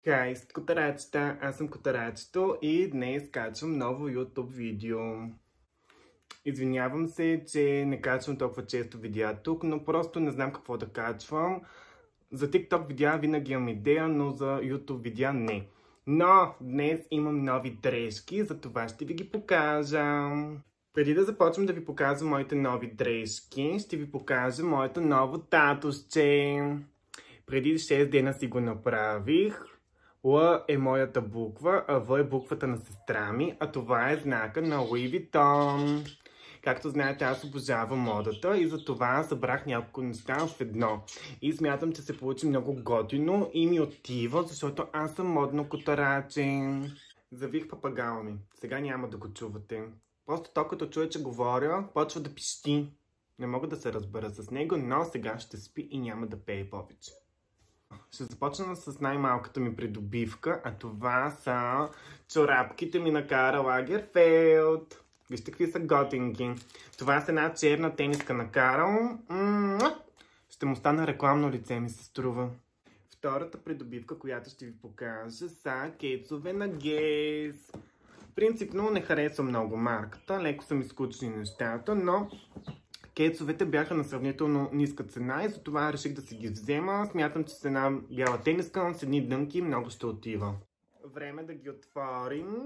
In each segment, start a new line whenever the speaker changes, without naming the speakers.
Гайс, котарачета, аз съм котарачето и днес качвам ново YouTube видео. Извинявам се, че не качвам толкова често видеа тук, но просто не знам какво да качвам. За TikTok видеа винаги имам идея, но за YouTube видеа не. Но днес имам нови дрежки, за това ще ви ги покажа. Преди да започвам да ви показвам моите нови дрежки, ще ви покажа моето ново татусче. Преди 6 дена си го направих. Л е моята буква, а В е буквата на сестра ми, а това е знака на Луи Витон. Както знаете, аз обожавам модата и затова събрах няколко неща в едно. И смятам, че се получи много готино и ми отива, защото аз съм модно котараче. Завих папагала ми. Сега няма да го чувате. Просто то като чуе, че говоря, почва да пищи. Не мога да се разбера с него, но сега ще спи и няма да пее повече. Ще започна с най-малката ми придобивка, а това са чорапките ми на Карл Лагерфелд. Вижте какви са готинки. Това са една черна тениска на Карл. Ще му стана рекламно лице, ми се струва. Втората придобивка, която ще ви покажа, са кейцове на Guess. Принципно не харесвам много марката, леко са ми скучни нещата, но кейцовете бяха на сравнително ниска цена и затова реших да си ги взема. Смятам, че с една бяла тениска, с едни дънки много ще отива. Време да ги отворим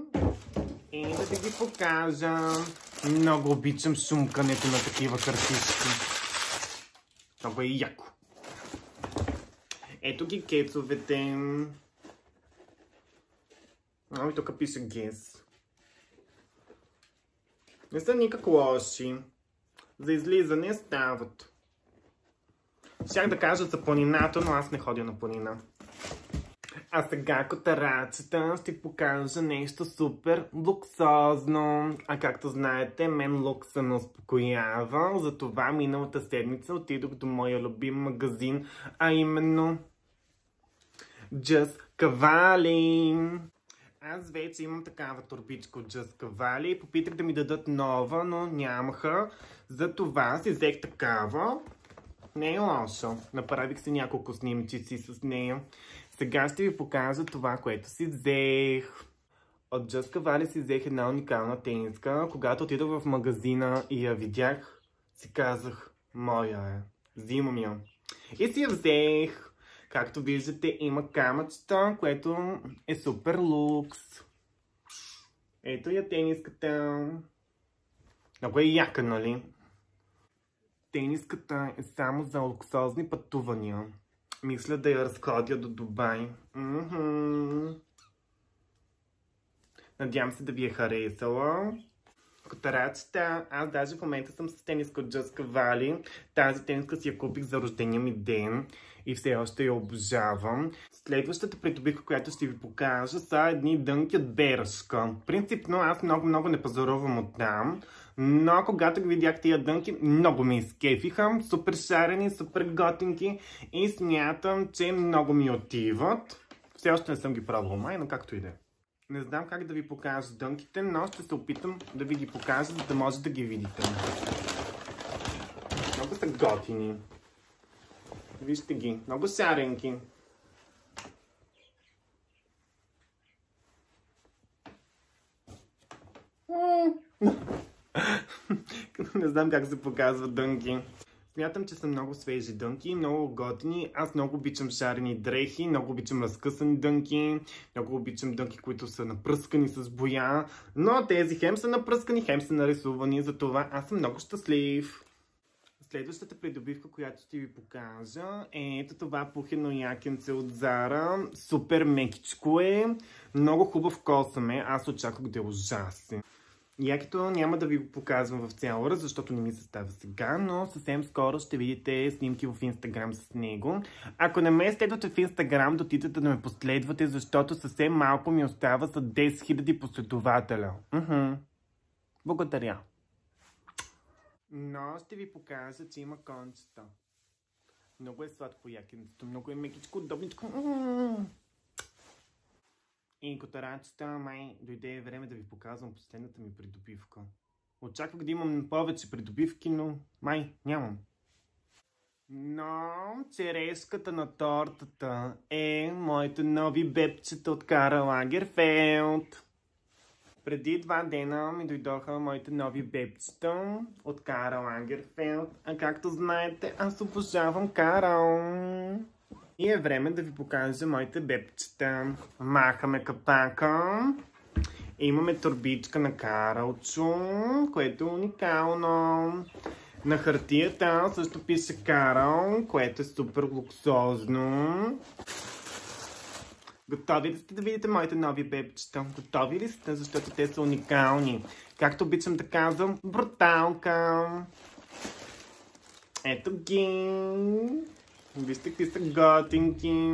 и да ви ги покажа. Много обичам шумкането на такива картишки. Много е яко. Ето ги кейцовете. И тук пише Guess. Не са никак лоши. За излизане стават. Щях да кажа за планината, но аз не ходя на планина. А сега, котарачета, ще покажа нещо супер луксозно. А както знаете, мен лукса ме успокоява. Затова миналата седмица отидох до моя любим магазин, а именно Just Cavalli. Аз вече имам такава торбичка от Just Cavalli. Попитах да ми дадат нова, но нямаха. Затова си взех такава. Не е лошо. Направих си няколко снимчици с нея. Сега ще ви покажа това, което си взех. От Just Cavalli си взех една уникална тениска. Когато отидох в магазина и я видях, си казах, моя е. Взимам я. И си я взех. Както виждате, има камъчета, което е супер лукс. Ето я тениската. Много е яка, нали? Тениската е само за луксозни пътувания. Мисля да я разходя до Дубай. Надявам се да ви е харесала. Котарачета, аз даже в момента съм с тениска от Just Cavalli. Тази тениска си я купих за рождения ми ден и все още я обожавам. Следващата придобивка, която ще ви покажа, са едни дънки от Бершка. Принципно аз много не пазарувам от там, но когато ги видях тия дънки, много ме изкефиха. Супер шарени, супер готинки и смятам, че много ми отиват. Все още не съм ги пробвал май, но както и да е. Не знам как да ви покажа дънките, но ще се опитам да ви ги покажа, за да може да ги видите. Много са готини. Вижте ги, много шаренки. Не знам как се показват дънки. Смятам, че са много свежи дънки, много готини. Аз много обичам шарени дрехи, много обичам разкъсани дънки, много обичам дънки, които са напръскани с боя. Но тези хем са напръскани, хем са нарисувани, затова аз съм много щастлив. Следващата придобивка, която ще ви покажа, е ето това пухено якенце от Zara. Супер мекичко е, много хубав косъм е, аз очаквах да е ужасен. Якито няма да ви го показвам в цял раз, защото не ми се става сега, но съвсем скоро ще видите снимки в Instagram с него. Ако не ме следвате в Instagram, дотидете да ме последвате, защото съвсем малко ми остава за 10 000 последователя. Благодаря. Но ще ви покажа, че има кончета. Много е сладко якенцето, много е мекичко, удобничко. И котарачета, май дойде време да ви показвам последната ми придобивка. Очаквах да имам повече придобивки, но май нямам. Но черешката на тортата е моите нови бебчета от Карл Лагерфелд. Преди 2 дена ми дойдоха моите нови бебчета от Карл Лагерфелд. А както знаете, аз обожавам Карл. И е време да ви покажа моите бебчета. Махаме капака. Имаме торбичка на Карълчо, което е уникално. На хартията също пише Карл, което е супер луксозно. Готови ли сте да видите моите нови бебчета? Готови ли сте? Защото те са уникални. Както обичам да казвам, бруталка. Ето ги. Вижте какви са готинки.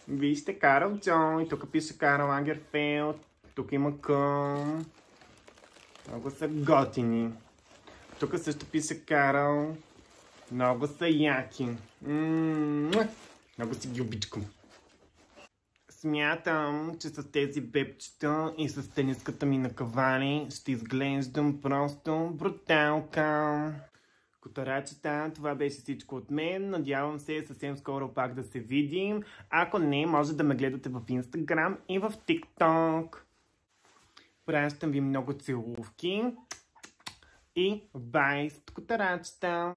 Вижте Карл Джой. Тук пише Карл Лагерфелд. Тук има към. Много са готини. Тук също пише Карл. Много са яки. Много си ги обичкам. Смятам, че с тези бебчета и с тениската ми на кавали ще изглеждам просто бруталка. Котарачета, това беше всичко от мен. Надявам се съвсем скоро пак да се видим. Ако не, може да ме гледате в Instagram и в TikTok. Пращам ви много целувки. И бай, котарачета!